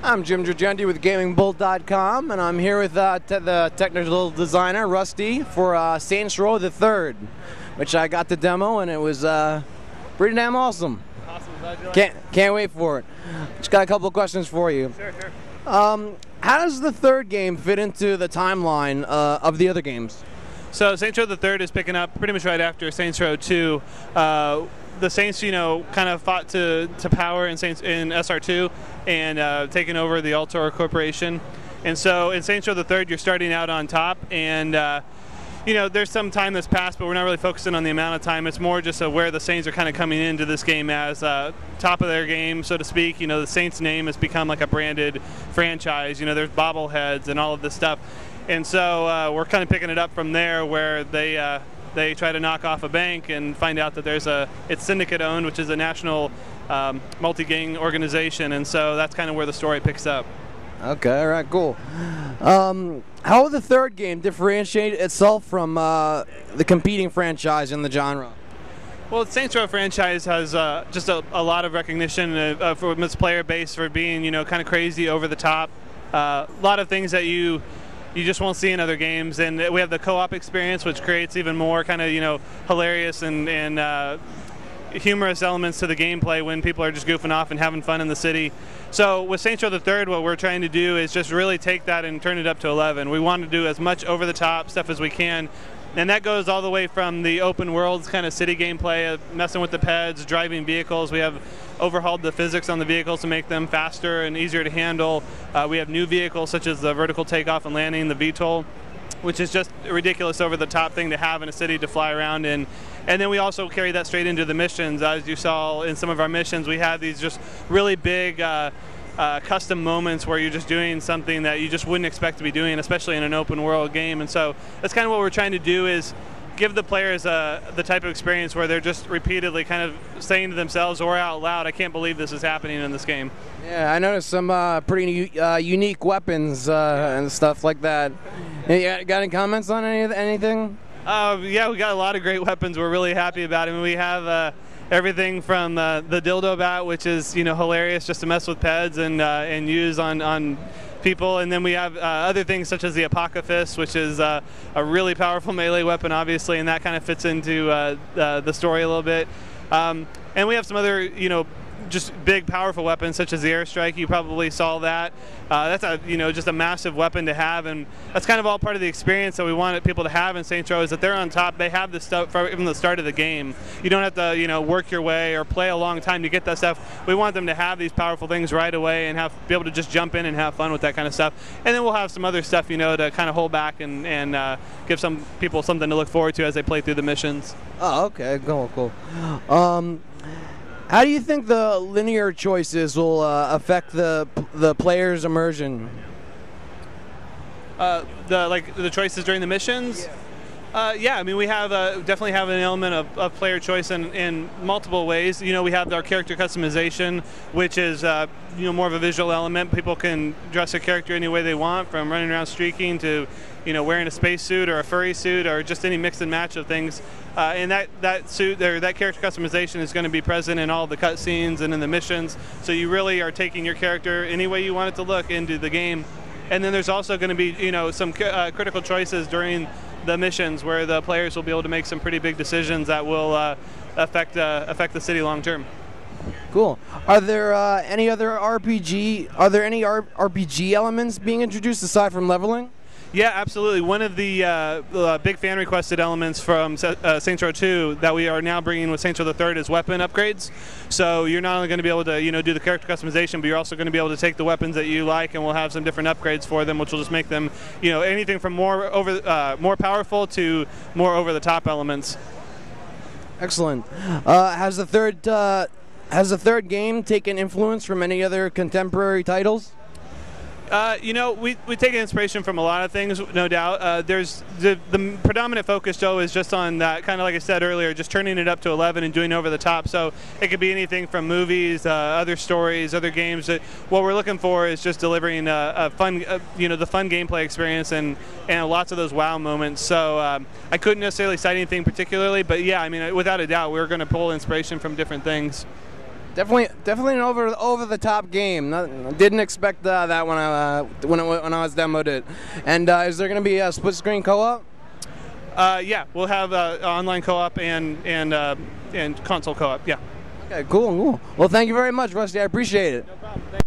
I'm Jim Girgendi with GamingBolt.com, and I'm here with the technical designer, Rusty, for Saints Row the Third, which I got the demo, and it was pretty damn awesome. Awesome, glad you liked it. Can't wait for it. Just got a couple of questions for you. Sure. How does the third game fit into the timeline of the other games? So Saints Row the Third is picking up pretty much right after Saints Row 2. The Saints, kind of fought to power in SR2 and taking over the Altor Corporation. And so in Saints Row the Third, you're starting out on top, and there's some time that's passed, but we're not really focusing on the amount of time. It's more just where the Saints are kind of coming into this game as top of their game, so to speak. The Saints name has become like a branded franchise. There's bobbleheads and all of this stuff. And so we're kind of picking it up from there, where they try to knock off a bank and find out that it's syndicate owned, which is a national multi-gang organization, and so that's kind of where the story picks up. Okay, all right, cool. How will the third game differentiate itself from the competing franchise in the genre? Well, the Saints Row franchise has just a lot of recognition from its player base for being, kind of crazy, over the top. A lot of things that you just won't see in other games, and we have the co-op experience, which creates even more kind of hilarious and humorous elements to the gameplay when people are just goofing off and having fun in the city. So with Saints Row the Third, what we're trying to do is just really take that and turn it up to 11. We want to do as much over-the-top stuff as we can, and that goes all the way from the open worlds kind of city gameplay, messing with the PEDs, driving vehicles. We have overhauled the physics on the vehicles to make them faster and easier to handle. We have new vehicles such as the vertical takeoff and landing, the VTOL, which is just a ridiculous over-the-top thing to have in a city to fly around in. And then we also carry that straight into the missions. As you saw in some of our missions, we have these just really big custom moments where you're just doing something that you just wouldn't expect to be doing, especially in an open world game. And so that's kind of what we're trying to do, is give the players the type of experience where they're just repeatedly kind of saying to themselves or out loud, I can't believe this is happening in this game. Yeah, I noticed some pretty unique weapons and stuff like that. You got any comments on anything? Yeah, we got a lot of great weapons. We're really happy about it. I mean, we have everything from the dildo bat, which is hilarious just to mess with PEDs and use on people, and then we have other things such as the Apocalypse, which is a really powerful melee weapon, obviously, and that kind of fits into the story a little bit. And we have some other just big, powerful weapons such as the airstrike. You probably saw that. That's just a massive weapon to have, and that's kind of all part of the experience that we wanted people to have in Saints Row, is that they're on top. They have this stuff from the start of the game. You don't have to work your way or play a long time to get that stuff. We want them to have these powerful things right away and be able to just jump in and have fun with that kind of stuff. And then we'll have some other stuff to kind of hold back and give some people something to look forward to as they play through the missions. Oh, okay, cool. How do you think the linear choices will affect the player's immersion? The choices during the missions? Yeah, I mean, we have definitely have an element of player choice in multiple ways. We have our character customization, which is more of a visual element. People can dress their character any way they want, from running around streaking to wearing a spacesuit or a furry suit or just any mix and match of things. And that suit or that character customization is going to be present in all the cutscenes and in the missions. So you really are taking your character any way you want it to look into the game. And then there's also going to be some critical choices during the missions where the players will be able to make some pretty big decisions that will affect the city long term. Cool. Are there any RPG elements being introduced aside from leveling? Yeah, absolutely. One of the big fan requested elements from Saints Row 2 that we are now bringing with Saints Row the Third is weapon upgrades. So you're not only going to be able to do the character customization, but you're also going to be able to take the weapons that you like, and we'll have some different upgrades for them, which will just make them anything from more powerful to more over the top elements. Excellent. Has the third game taken influence from any other contemporary titles? We take inspiration from a lot of things, no doubt. There's the predominant focus, Joe, is just on that, kind of like I said earlier, just turning it up to 11 and doing over the top. So it could be anything from movies, other stories, other games. What we're looking for is just delivering a fun, the fun gameplay experience and lots of those wow moments. So I couldn't necessarily cite anything particularly, but yeah, I mean, without a doubt, we're going to pull inspiration from different things. Definitely an over the top game. Didn't expect that when I was demoed it. And is there going to be a split screen co-op? Yeah, we'll have online co-op and console co-op. Yeah. Okay, cool. Well, thank you very much, Rusty. I appreciate it. No problem. Thanks.